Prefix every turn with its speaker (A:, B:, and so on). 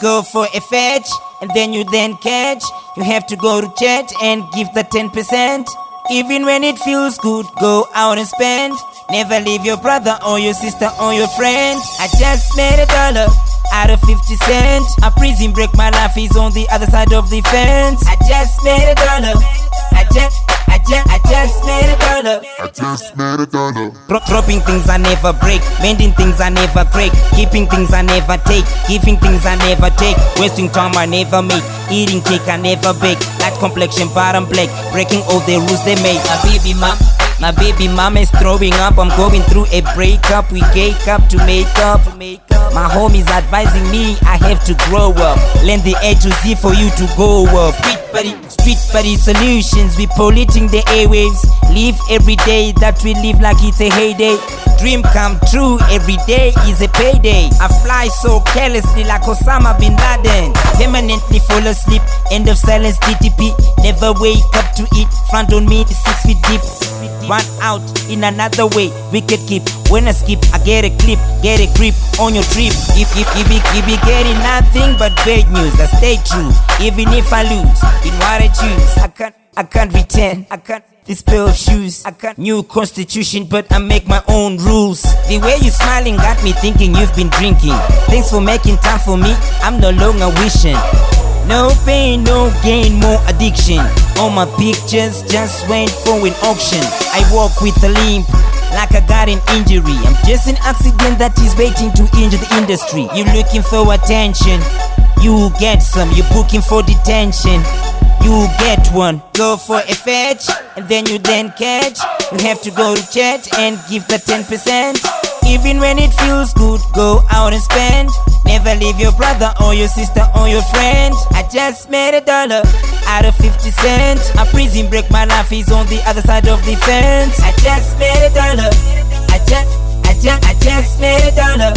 A: Go for a fetch, and then you catch. You have to go to church and give the 10%. Even when it feels good, go out and spend. Never leave your brother or your sister or your friend. I just made $1 out of 50 cents. A prison break, my life is on the other side of the fence. I just made $1. I just made $1.
B: I just made $1.
A: Dropping things I never break, mending things I never break, keeping things I never take, giving things I never take, wasting time I never make, eating cake I never bake, light complexion bottom black, breaking all the rules they made. My baby mom is throwing up. I'm going through a breakup. We cake up to make up. My homies advising me I have to grow up. Learn the A to Z for you to go up. Street buddy solutions. We polluting the airwaves. Live every day that we live like it's a heyday. Dream come true, every day is a payday. I fly so carelessly like Osama bin Laden. Permanently fall asleep, end of silence DTP. Never wake up to eat, front on me 6 feet deep. Run out in another way, wicked keep. When I skip, I get a clip, get a grip on your trip. If be getting nothing but bad news, I stay true. Even if I lose, in what I choose, I can't return, I can't this pair of shoes. I can't new constitution, but I make my own rules. The way you smiling got me thinking you've been drinking. Thanks for making time for me, I'm no longer wishing. No pain, no gain, more addiction. All my pictures just went for an auction. I walk with a limp, like I got an injury. I'm just an accident that is waiting to injure the industry. You looking for attention, you get some. You booking for detention, you get one. Go for a fetch, and then you catch. You have to go to church and give the 10%. Even when it feels good, go out and spend. Never leave your brother or your sister or your friend. I just made $1 out of 50 cents. A prison break, my life is on the other side of the fence. I just made $1. I just made $1.